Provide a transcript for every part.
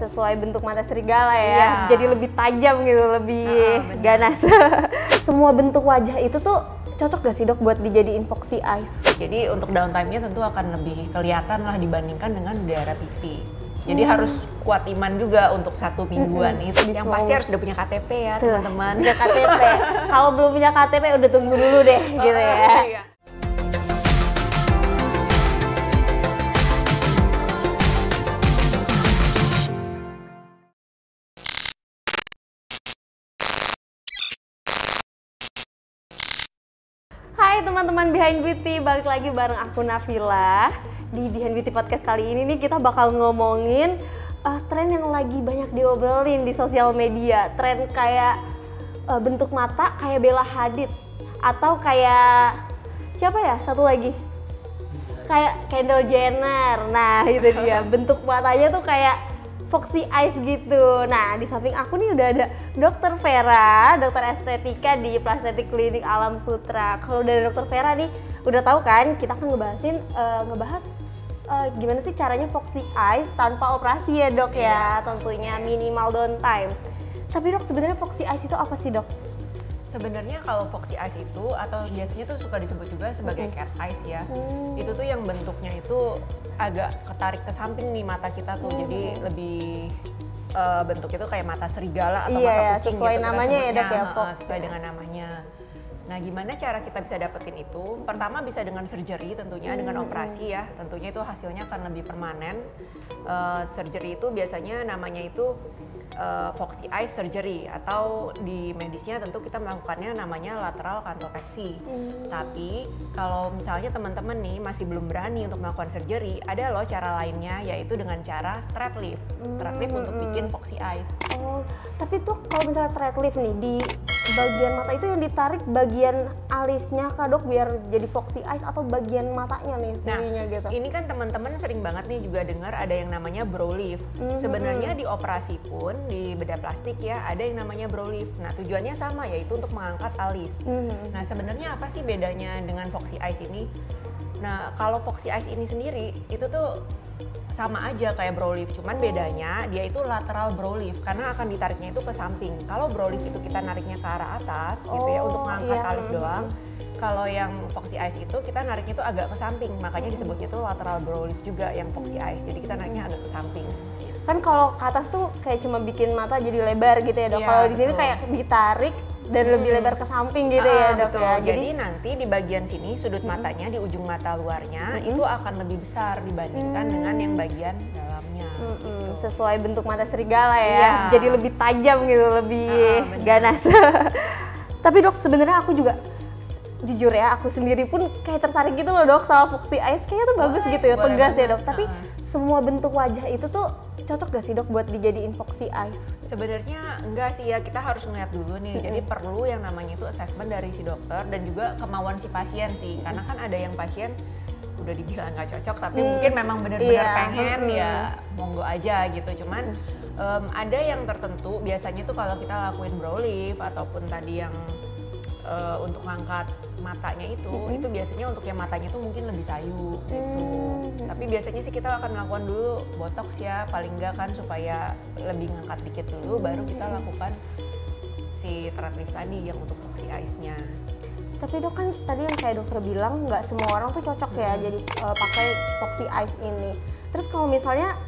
Sesuai bentuk mata serigala ya, Iya. jadi lebih tajam gitu, lebih ganas. Semua bentuk wajah itu tuh cocok gak sih dok buat dijadiin foxy eyes? Jadi untuk downtime-nya tentu akan lebih kelihatan lah dibandingkan dengan daerah pipi. Jadi harus kuat iman juga untuk 1 mingguan itu. Yang pasti harus udah punya KTP ya teman-teman. Punya KTP. Kalau belum punya KTP udah tunggu dulu deh gitu ya. Iya. Hai teman-teman Behind Beauty, balik lagi bareng aku Nafila. Di Behind Beauty Podcast kali ini nih kita bakal ngomongin tren yang lagi banyak diobrolin di sosial media. Tren kayak bentuk mata kayak Bella Hadid, atau kayak siapa ya satu lagi, kayak Kendall Jenner. Nah itu dia, bentuk matanya tuh kayak foxy eyes gitu. Nah di samping aku nih udah ada Dr. Vera, dokter estetika di Plastetik Klinik Alam Sutra. Kalau dari Dr. Vera nih udah tahu kan, kita akan ngebahas gimana sih caranya foxy eyes tanpa operasi ya dok ya, tentunya minimal downtime. Tapi dok, sebenarnya foxy eyes itu apa sih dok? Sebenarnya kalau foxy eyes itu, atau biasanya tuh suka disebut juga sebagai cat eyes ya, itu tuh yang bentuknya itu agak ketarik ke samping nih mata kita tuh, jadi lebih bentuknya tuh kayak mata serigala atau mata kucing sesuai gitu, namanya ya dok ya, fox. sesuai dengan namanya. Nah gimana cara kita bisa dapetin itu? Pertama bisa dengan surgery tentunya, dengan operasi ya, tentunya itu hasilnya akan lebih permanen. Surgery itu biasanya namanya itu foxy eye surgery, atau di medisnya tentu kita melakukannya namanya lateral canthopexy. Tapi kalau misalnya teman-teman nih masih belum berani untuk melakukan surgery, ada loh cara lainnya, yaitu dengan cara thread lift. Thread lift untuk bikin foxy eyes. Oh, tapi tuh kalau misalnya thread lift nih di bagian mata itu yang ditarik bagian alisnya kah dok biar jadi foxy eyes, atau bagian matanya nih sendirinya gitu? Ini kan teman-teman sering banget nih juga dengar ada yang namanya brow lift. Sebenarnya di operasi pun di bedah plastik ya ada yang namanya brow lift. Nah tujuannya sama, yaitu untuk mengangkat alis. Nah sebenarnya apa sih bedanya dengan foxy eyes ini? Nah kalau foxy eyes ini sendiri itu tuh sama aja kayak brow lift, cuman bedanya dia itu lateral brow lift karena akan ditariknya itu ke samping. Kalau brow lift itu kita nariknya ke arah atas gitu ya untuk mengangkat alis doang. Kalau yang foxy eyes itu kita nariknya itu agak ke samping, makanya disebutnya itu lateral brow lift juga yang foxy eyes. Jadi kita nariknya agak ke samping. Kan kalau ke atas tuh kayak cuma bikin mata jadi lebar gitu ya dok. Iya, Kalau di sini betul. kayak ditarik dan lebih lebar ke samping gitu ya dok betul. ya. Jadi nanti di bagian sini sudut matanya di ujung mata luarnya itu akan lebih besar dibandingkan dengan yang bagian dalamnya. Gitu. Sesuai bentuk mata serigala ya, Iya. jadi lebih tajam gitu, lebih ganas. Tapi dok sebenarnya aku juga jujur ya, aku sendiri pun kayak tertarik gitu loh dok sama foxy eyes. Kayaknya tuh bagus gitu ya, boleh tegas ya banget. dok. Tapi semua bentuk wajah itu tuh cocok gak sih dok buat dijadiin foxy eyes? Sebenarnya enggak sih ya, kita harus ngeliat dulu nih. Jadi perlu yang namanya itu assessment dari si dokter dan juga kemauan si pasien sih. Karena kan ada yang pasien udah dibilang nggak cocok, tapi mungkin memang benar-benar pengen ya monggo aja gitu. Cuman ada yang tertentu, biasanya tuh kalau kita lakuin brow lift ataupun tadi yang untuk ngangkat matanya itu biasanya untuk yang matanya tuh mungkin lebih sayu gitu. Tapi biasanya sih kita akan melakukan dulu botox ya, paling enggak kan supaya lebih ngangkat dikit dulu, baru kita lakukan si thread lift tadi yang untuk foxy eyes-nya. Tapi dok kan tadi yang kayak dokter bilang nggak semua orang tuh cocok ya jadi pakai foxy eyes ini. Terus kalau misalnya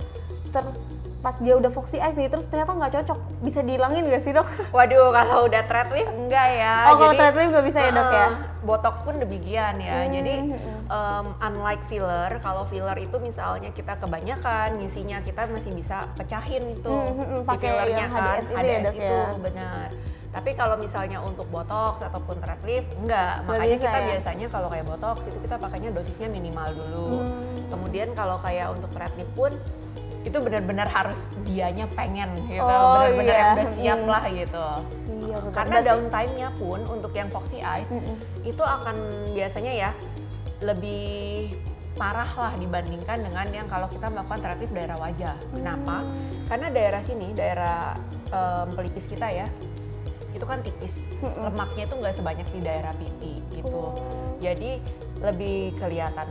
pas dia udah foxy eyes nih terus ternyata nggak cocok, bisa dihilangin nggak sih dok? Waduh, kalau udah thread lift enggak ya. Oh kalau thread lift nggak bisa ya dok ya? Botox pun demikian ya. Jadi unlike filler, kalau filler itu misalnya kita kebanyakan ngisinya, kita masih bisa pecahin itu si pakai fillernya yang kan, HDS itu ya, Dok, itu ya? benar. Tapi kalau misalnya untuk botox ataupun thread lift enggak, makanya bisa kita ya? biasanya kalau kayak botox itu kita pakainya dosisnya minimal dulu. Kemudian kalau kayak untuk thread lift pun itu benar-benar harus dianya pengen gitu, benar-benar yang udah siap lah gitu. Iya, betul. Karena downtime-nya pun untuk yang foxy eyes itu akan biasanya ya lebih parah lah dibandingkan dengan yang kalau kita melakukan thread lift daerah wajah. Kenapa? Karena daerah sini, daerah pelipis kita ya, itu kan tipis, lemaknya itu nggak sebanyak di daerah pipi gitu. Jadi lebih kelihatan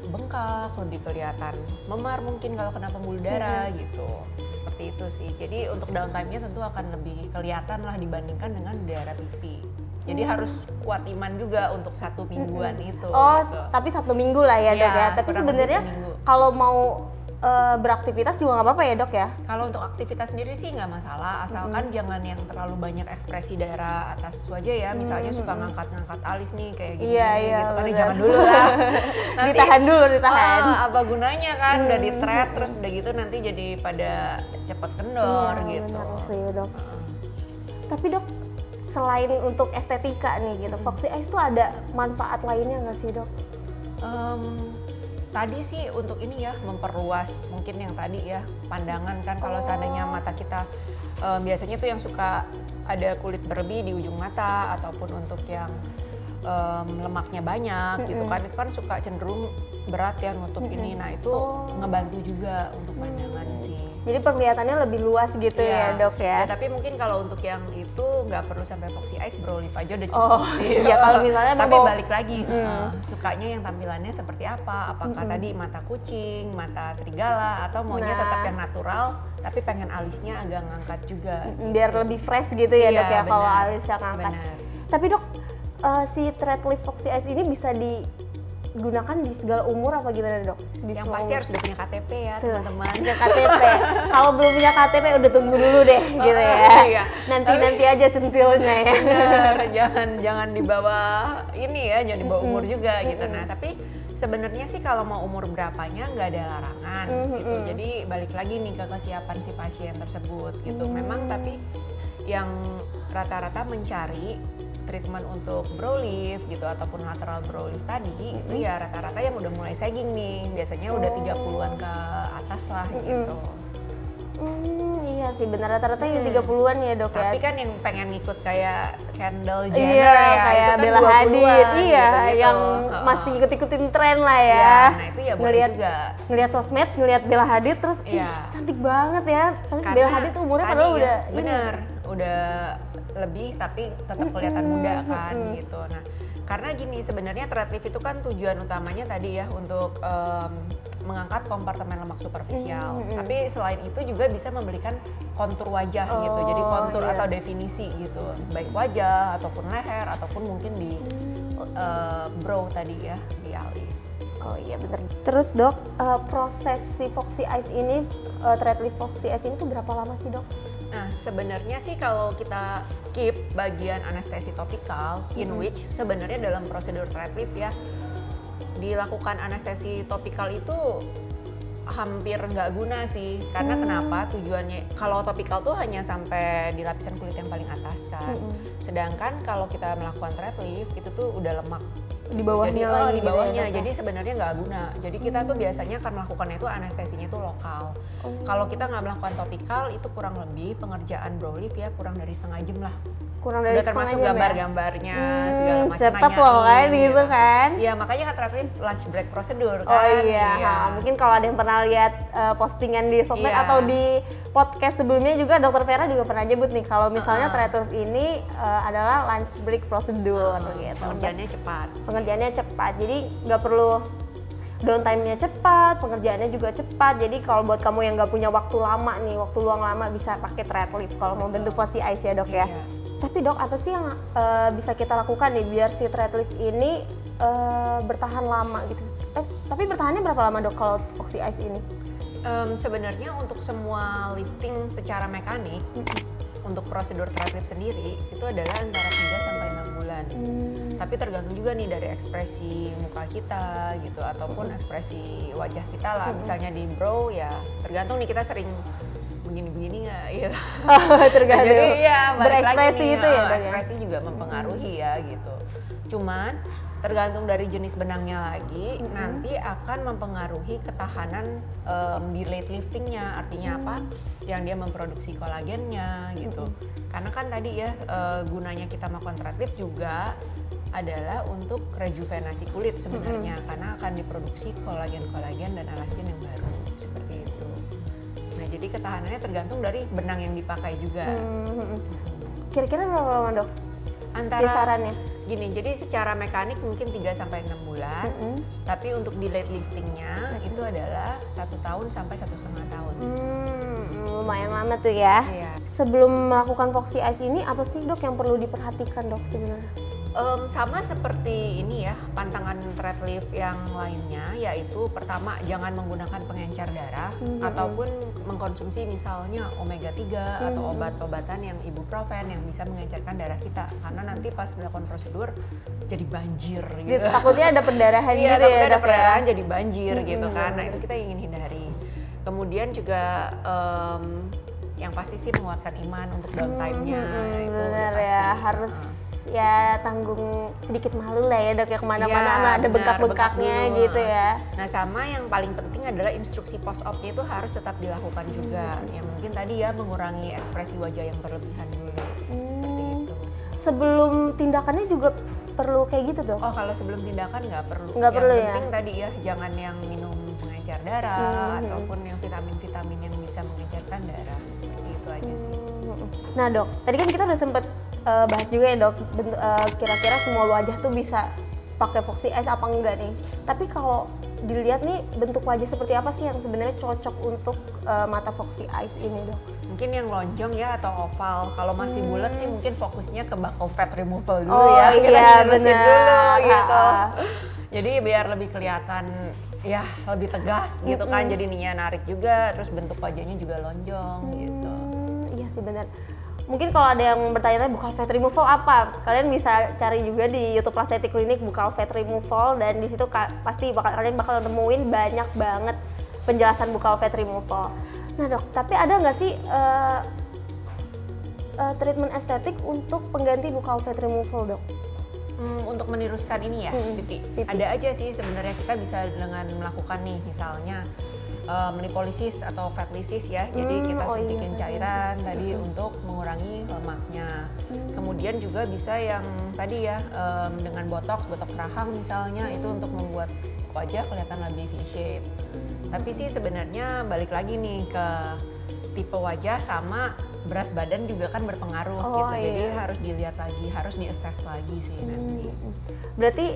bengkak, lebih kelihatan memar mungkin kalau kena pembuluh darah gitu. Seperti seperti itu sih. Jadi untuk downtime-nya tentu akan lebih kelihatan lah dibandingkan dengan daerah pipi. Jadi harus kuat iman juga untuk 1 mingguan itu. Oh, gitu. tapi 1 minggu lah ya, Dok ya. Tapi kurang sebenarnya lebih seminggu. kalau mau beraktivitas juga nggak apa-apa ya, Dok ya? Kalau untuk aktivitas sendiri sih nggak masalah, asalkan jangan yang terlalu banyak ekspresi daerah atas wajah ya. Misalnya suka ngangkat-ngangkat alis nih kayak gini, Iya, gitu kan, ya benar. jangan dulu lah. Nanti, Ditahan dulu, ditahan. apa gunanya kan, udah di thread terus udah gitu nanti jadi pada cepet kendor Iya, gitu. benar sih, Dok. Tapi Dok, selain untuk estetika nih gitu, Foxy Eyes tuh ada manfaat lainnya nggak sih, Dok? Tadi sih untuk ini ya, memperluas mungkin yang tadi ya, pandangan kan. Kalau seandainya mata kita biasanya tuh yang suka ada kulit berlebih di ujung mata, ataupun untuk yang lemaknya banyak gitu kan, itu kan suka cenderung berat ya nutup ini. Nah itu ngebantu juga untuk pandangan sih. Jadi penglihatannya lebih luas gitu ya, Dok ya? Tapi mungkin kalau untuk yang itu nggak perlu sampai Foxy Eyes, brow lift aja udah cukup Oh, sih. iya, kalau misalnya tapi mau- balik lagi, sukanya yang tampilannya seperti apa? Apakah tadi mata kucing, mata serigala, atau maunya Nah. tetap yang natural, tapi pengen alisnya agak ngangkat juga. Biar lebih fresh gitu ya, Iya, Dok ya, kalau benar. alis yang angkat. Benar. Tapi Dok, si thread lift Foxy Eyes ini bisa digunakan di segala umur apa gimana, Dok? Di Yang semua pasti umur? harus udah punya KTP ya, Tuh, teman-teman. punya KTP. Kalau belum punya KTP udah tunggu dulu deh gitu ya. Iya. Nanti aja centilnya ya. Bener, jangan di bawah ini ya, jangan di bawah umur juga gitu. Nah, tapi sebenarnya sih kalau mau umur berapanya nggak ada larangan gitu. Jadi balik lagi nih ke kesiapan si pasien tersebut gitu. Memang tapi yang rata-rata mencari treatment untuk brow lift gitu ataupun lateral brow lift tadi itu ya rata-rata yang udah mulai sagging nih. Biasanya udah 30-an ke atas lah gitu. Iya sih, benar rata-rata yang 30-an ya, Dok ya. Tapi kan yang pengen ngikut kayak Kendall Jenner Iya, ya, kayak itu kan Bella 20-an Hadid, iya, gitu-gitu. yang Heeh. masih ikut-ikutin tren lah ya. Iya, nah itu ya boleh ngelihat juga. ngelihat sosmed, ngelihat Bella Hadid terus ih Iya. cantik banget ya. Tapi Karena Bella Hadid tuh umurnya tadi padahal ya, udah bener, udah lebih tapi tetap kelihatan muda kan gitu. Nah, karena gini sebenarnya thread lift itu kan tujuan utamanya tadi ya untuk mengangkat kompartemen lemak superficial. Tapi selain itu juga bisa memberikan kontur wajah gitu. Jadi kontur iya. atau definisi gitu. Baik wajah ataupun leher ataupun mungkin di brow tadi ya, di alis. Oh iya bener. Terus Dok, proses si Foxy Eyes ini, thread lift Foxy Eyes ini tuh berapa lama sih, Dok? Nah, sebenarnya sih kalau kita skip bagian anestesi topikal, in which sebenarnya dalam prosedur thread lift ya, dilakukan anestesi topikal itu hampir nggak guna sih. Karena kenapa? Tujuannya, kalau topikal tuh hanya sampai di lapisan kulit yang paling atas kan. Sedangkan kalau kita melakukan thread lift, itu tuh udah lemak. Di bawahnya Jadi, lagi di gitu ya, bawahnya. Dok, ya? Jadi sebenarnya nggak guna. Jadi kita tuh biasanya akan melakukannya itu anestesinya itu lokal. Kalau kita nggak melakukan topikal itu kurang lebih pengerjaan brow lift ya kurang dari setengah jam lah. Kurang dari Udah setengah termasuk jam ya? gambar-gambarnya segala macam. Cepet loh kan gitu kan. Iya makanya kan thread lift lunch break prosedur kan. Oh iya, mungkin kalau ada yang pernah lihat postingan di sosmed Iya. atau di podcast sebelumnya juga Dokter Vera juga pernah nyebut nih kalau misalnya thread lift ini adalah lunch break prosedur gitu. Pengerjaannya cepat. Pengerjaannya cepat, jadi nggak perlu downtime-nya cepat, pengerjaannya juga cepat. Jadi kalau buat kamu yang nggak punya waktu lama nih, waktu luang lama bisa pakai thread lift kalau mau bentuk Foxy Eyes ya, Dok ya. Iya. Tapi Dok, apa sih yang bisa kita lakukan nih biar si thread lift ini bertahan lama gitu? Tapi bertahannya berapa lama, Dok, kalau Foxy Eyes ini? Sebenarnya untuk semua lifting secara mekanik, untuk prosedur thread lift sendiri itu adalah antara 3 sampai 6 bulan. Tapi tergantung juga nih dari ekspresi muka kita gitu ataupun ekspresi wajah kita lah. Misalnya di brow ya tergantung nih kita sering begini-begini nggak gitu. Tergantung. Jadi ya balik lagi Berekspresi nih, itu ya, Dok, ya? ekspresi juga mempengaruhi ya gitu. Cuman tergantung dari jenis benangnya lagi nanti akan mempengaruhi ketahanan delayed liftingnya. Artinya apa? Yang dia memproduksi kolagennya gitu. Karena kan tadi ya gunanya kita melakukan thread lift juga adalah untuk rejuvenasi kulit sebenarnya karena akan diproduksi kolagen-kolagen dan elastin yang baru seperti itu. Nah jadi ketahanannya tergantung dari benang yang dipakai juga. Kira-kira berapa lama, Dok? Antara Kisarannya? gini, jadi secara mekanik mungkin 3 sampai 6 bulan. Tapi untuk delayed liftingnya itu adalah 1 tahun sampai 1,5 tahun. lumayan lama tuh ya. Iya. Sebelum melakukan Foxy Eyes ini apa sih dok yang perlu diperhatikan dok sebenarnya? Sama seperti ini ya, pantangan thread lift yang lainnya, yaitu pertama jangan menggunakan pengencer darah ataupun mengkonsumsi misalnya omega 3 atau obat-obatan yang ibuprofen yang bisa mengencerkan darah kita, karena nanti pas dilakukan prosedur jadi banjir gitu. Takutnya ada perdarahan Iya, gitu ya ada dok ya? perdarahan jadi banjir gitu kan. Nah itu kita ingin hindari. Kemudian juga yang pasti sih menguatkan iman untuk downtime-nya. Itu udah Benar pasti. ya, harus ya tanggung sedikit malu lah ya dok ya, kemana-mana Iya, sama ada benar, bengkak-bengkaknya bengkak dulu. gitu ya. Nah sama yang paling penting adalah instruksi post-op-nya itu harus tetap dilakukan juga. Yang mungkin tadi ya mengurangi ekspresi wajah yang berlebihan dulu. Seperti itu. Sebelum tindakannya juga perlu kayak gitu dok? Oh kalau sebelum tindakan nggak perlu. Nggak Yang perlu ya? penting tadi ya jangan yang minum pengencer darah ataupun yang vitamin-vitamin yang bisa mengencerkan darah. Seperti itu aja sih. Nah dok, tadi kan kita udah sempet bahas juga ya dok, kira-kira semua wajah tuh bisa pakai Foxy Eyes apa enggak nih? Tapi kalau dilihat nih bentuk wajah seperti apa sih yang sebenarnya cocok untuk mata Foxy Eyes ini dok? Mungkin yang lonjong ya atau oval. Kalau masih bulat sih mungkin fokusnya ke buccal fat removal dulu Oh, ya. Kita iya, dilurusin benar. dulu gitu. Ha-ha. Jadi biar lebih kelihatan ya lebih tegas gitu kan. Jadi ininya narik juga, terus bentuk wajahnya juga lonjong gitu. Iya sih benar. Mungkin kalau ada yang bertanya-tanya buccal fat removal apa, kalian bisa cari juga di YouTube Plastic Clinic buccal fat removal, dan di situ pasti kalian bakal nemuin banyak banget penjelasan buccal fat removal. Nah dok, tapi ada nggak sih treatment estetik untuk pengganti buccal fat removal dok? Untuk meniruskan ini ya, pipi. Ada aja sih sebenarnya kita bisa dengan melakukan nih misalnya lipolisis atau fat lysis ya. Jadi kita suntikin cairan tadi untuk mengurangi lemaknya. Kemudian juga bisa yang tadi ya dengan botox rahang misalnya, itu untuk membuat wajah kelihatan lebih V-shape. Tapi sih sebenarnya balik lagi nih ke tipe wajah sama berat badan juga kan berpengaruh gitu. Jadi harus dilihat lagi, harus di-assess lagi sih nanti. Berarti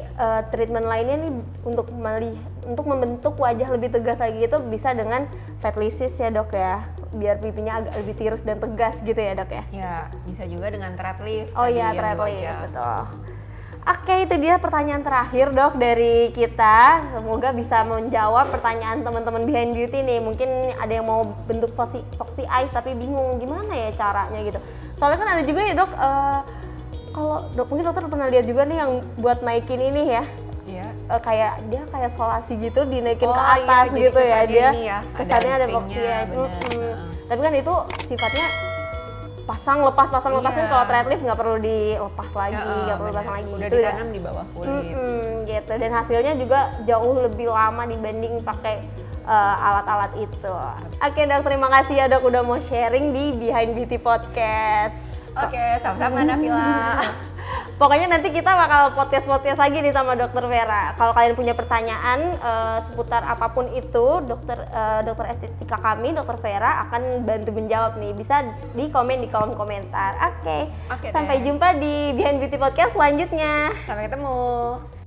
treatment lainnya nih untuk membentuk wajah lebih tegas lagi itu bisa dengan fat lysis ya dok ya, biar pipinya agak lebih tirus dan tegas gitu ya dok ya? Ya bisa juga dengan thread lift. Oh iya, thread lift, betul. Oke, itu dia pertanyaan terakhir dok dari kita. Semoga bisa menjawab pertanyaan teman-teman Behind Beauty nih. Mungkin ada yang mau bentuk Foxy Eyes tapi bingung gimana ya caranya gitu. Soalnya kan ada juga ya dok, kalau dok mungkin dokter pernah lihat juga nih yang buat naikin ini ya. Iya. Kayak solasi gitu dinaikin ke atas iya, gitu ya, dia ya, kesannya ada Foxy Eyes. Tapi kan itu sifatnya pasang lepas kan, kalau thread lift nggak perlu dilepas lagi, nggak perlu pasang lagi. Udah itu ditanam di bawah kulit. Gitu, dan hasilnya juga jauh lebih lama dibanding pakai alat-alat itu. Oke dok, terima kasih ya dok udah mau sharing di Behind Beauty Podcast. Oke, sama-sama Nafila. Pokoknya nanti kita bakal podcast lagi nih sama Dokter Vera. Kalau kalian punya pertanyaan seputar apapun itu, dokter estetika kami, Dokter Vera akan bantu menjawab nih. Bisa di komen di kolom komentar. Oke. Sampai jumpa di Behind Beauty Podcast selanjutnya. Sampai ketemu.